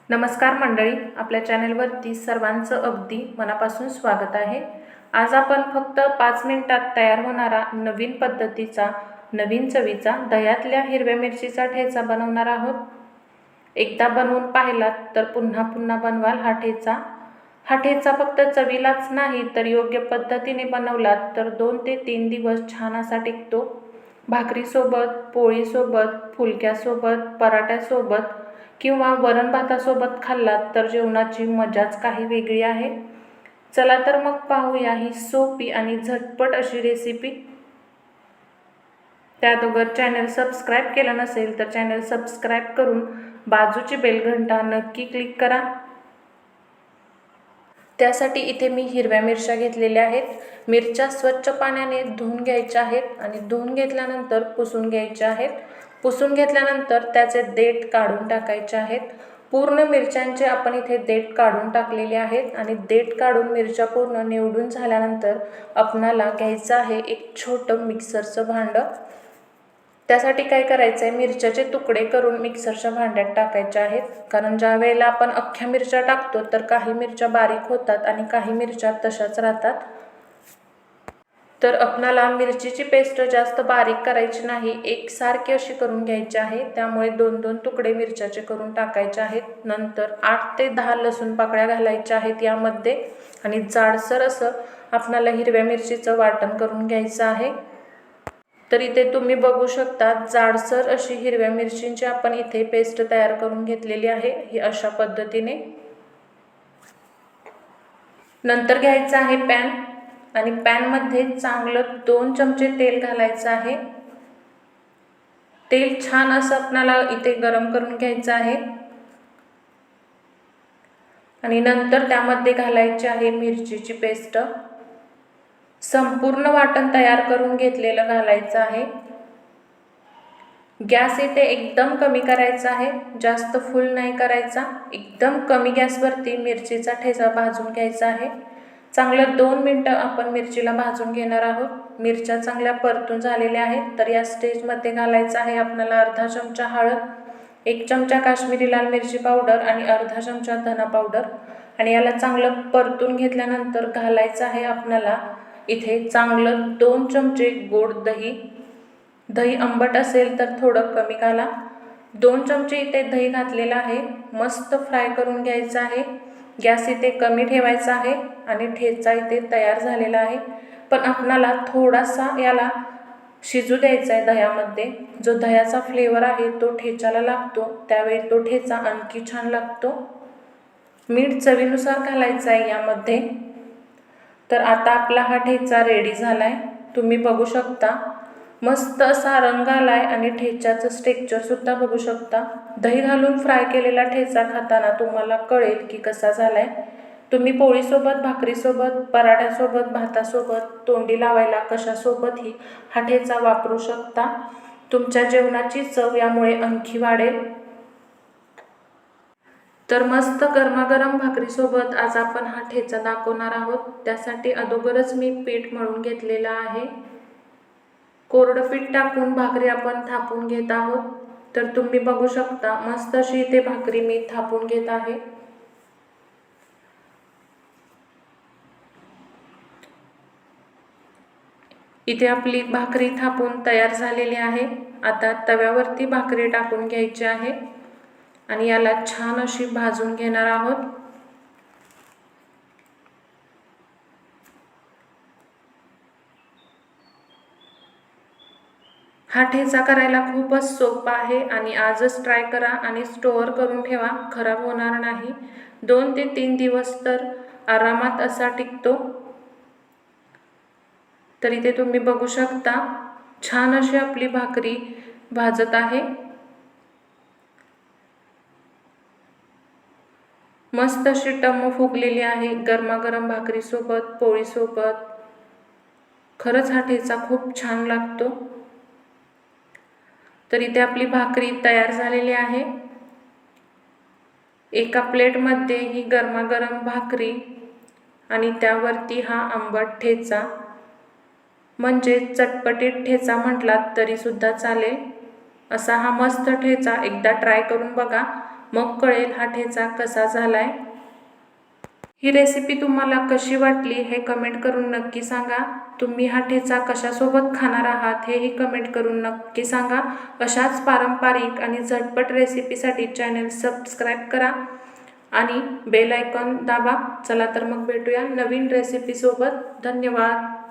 नमस्कार मंडळी, आपल्या चॅनेलवरती सर्वांचं अगदी मनापासून स्वागत आहे। आज आपण फक्त 5 मिनिटात तयार होणारा नवीन पद्धतीचा नवीन चवीचा दह्यातल्या हिरव्या मिरचीचा ठेचा बनवणार आहोत। एकदा बनवून पाहिलात तर पुन्हा पुन्हा बनवाल हा ठेचा। हा ठेचा फक्त चवीलाच नाही तर योग्य पद्धतीने बनवलात तर 2 ते 3 दिवस छान असा टिकतो। भाकरीसोबत, पोळीसोबत, फुलक्यासोबत, पराठ्यासोबत किंवा वरण भातासोबत खाल्लात तर जेवणाची मजाच काही वेगळी आहे। चला तर मग पाहूया ही सोपी आणि झटपट अशी रेसिपी। त्याअगोदर चॅनल सबस्क्राईब केलं नसेल तर चॅनल सबस्क्राईब करून बाजूची बेल घंटा नक्की क्लिक करा। त्यासाठी इथे मी हिरव्या मिरच्या घेतलेल्या आहेत। मिरच्या स्वच्छ पाण्याने धुवून घ्यायच्या आहेत आणि धुवून घेतल्यानंतर पुसून घ्यायच्या आहेत। पुसून घेतल्यानंतर त्याचे देठ काढून टाकायचे आहेत। पूर्ण मिरच्यांचे आपण इथे देठ काढून टाकलेले आहेत आणि देठ काढून मिरच्या पूर्ण निवडून झाल्यानंतर आपणाला घ्यायचं आहे एक छोटं मिक्सरचं भांडं। त्यासाठी काय करायचं आहे, मिरच्याचे तुकडे करून मिक्सरच्या भांड्यात टाकायचे आहेत। कारण ज्या वेळेला आपण अख्ख्या मिरच्या टाकतो तर काही मिरच्या बारीक होतात आणि काही मिरच्या तशाच राहतात। तर आपणाला मिरचीची पेस्ट जास्त बारीक करायची नाही, एकसारखी अशी करून घ्यायची आहे। त्यामुळे 2-2 तुकडे मिरच्याचे करून टाकायचे आहेत। नंतर 8 ते 10 लसूण पाकळ्या घालायच्या आहेत यामध्ये आणि जाडसर असं आपणाला हिरव्या मिरचीचं वाटण करून घ्यायचं आहे। तर इथे तुम्ही बघू शकता जाडसर अशी हिरव्या मिरचींची आपण इथे पेस्ट तयार करून घेतलेली आहे ही अशा पद्धतीने। नंतर घ्यायचं आहे पॅन आणि पॅनमध्ये चांगलं 2 चमचे तेल घालायचं आहे। तेल छान असं आपल्याला इथे गरम करून घ्यायचं आहे आणि नंतर त्यामध्ये घालायची आहे मिरचीची पेस्ट। संपूर्ण वाटण तयार करून घेतलेलं घालायचं आहे। गॅस इथे एकदम कमी करायचा आहे, जास्त फुल नाही करायचा। एकदम कमी गॅसवरती मिरचीचा ठेचा भाजून घ्यायचा आहे। चांगलं 2 मिनिटं आपण मिरचीला भाजून घेणार आहोत। मिरच्या चांगल्या परतून झालेल्या आहेत तर या स्टेजमध्ये घालायचं आहे आपल्याला अर्धा चमचा हळद, 1 चमचा काश्मीरी लाल मिरची पावडर आणि अर्धा चमचा धना पावडर आणि याला चांगलं परतून घेतल्यानंतर घालायचं आहे आपल्याला इथे चांगलं 2 चमचे गोड दही। दही आंबट असेल तर थोडं कमी घाला। 2 चमचे इथे दही घातलेलं आहे। मस्त फ्राय करून घ्यायचं आहे। गॅस इथे कमी ठेवायचा आहे आणि ठेचा इथे तयार झालेला आहे। पण आपणाला थोडासा याला शिजू द्यायचा आहे दह्यामध्ये। जो दह्याचा फ्लेवर आहे तो ठेचाला लागतो, त्यावेळी तो ठेचा आणखी छान लागतो। मीठ चवीनुसार घालायचं आहे यामध्ये। तर आता आपला हा ठेचा रेडी झालाय, तुम्ही बघू शकता। मस्त असा रंग आलाय आणि ठेच्याचं टेक्स्चर सुद्धा बघू शकता। दही घालून फ्राय केलेला ठेचा खाताना तुम्हाला कळेल की कसा झालाय। तुम्ही पोळीसोबत, भाकरीसोबत, पराठ्यासोबत, भातासोबत, तोंडी लावायला कशासोबतही हा ठेचा वापरू शकता। तुमच्या जेवणाची चव यामुळे आणखी वाढेल। तर मस्त गरमागरम भाकरीसोबत आज आपण हा ठेचा दाखवणार आहोत। त्यासाठी अगोदरच मी पीठ मळून घेतलेलं आहे। कोरडं पीठ टाकून भाकरी आपण थापून घेत आहोत। तर तुम्ही बघू शकता मस्त अशी इथे भाकरी मी थापून घेत आहे। इथे आपली भाकरी थापून तयार झालेली आहे। आता तव्यावरती भाकरी टाकून घ्यायची आहे आणि याला छान अशी भाजून घेणार आहोत। हा ठेचा करायला खूपच सोपा आहे आणि आजच ट्राय करा आणि स्टोअर करून ठेवा, खराब होणार नाही। 2 ते 3 दिवस तर आरामात असा टिकतो। तर इथे तुम्ही बघू शकता छान अशी आपली भाकरी भाजत आहे। मस्त अशी टम्म फुगलेली आहे गरमागरम भाकरीसोबत, पोळीसोबत। खरंच हा ठेचा खूप छान लागतो। तर इथे आपली भाकरी तयार झालेली आहे। एका प्लेटमध्ये ही गरमागरम भाकरी आणि त्यावरती हा आंबट ठेचा, म्हणजे चटपटीत ठेचा म्हटलात तरी सुद्धा चालेल। असा हा मस्त ठेचा एकदा ट्राय करून बघा। मग कळेल हा ठेचा कसा झालाय। ही रेसिपी तुम्हाला कशी वाटली हे कमेंट करून नक्की सांगा। तुम्ही हा ठेचा कशासोबत खाणार आहात हेही कमेंट करून नक्की सांगा। अशाच पारंपरिक आणि झटपट रेसिपीसाठी चॅनल सबस्क्राईब करा आणि बेल आयकॉन दाबा। चला तर मग भेटूया नवीन रेसिपीसोबत। धन्यवाद।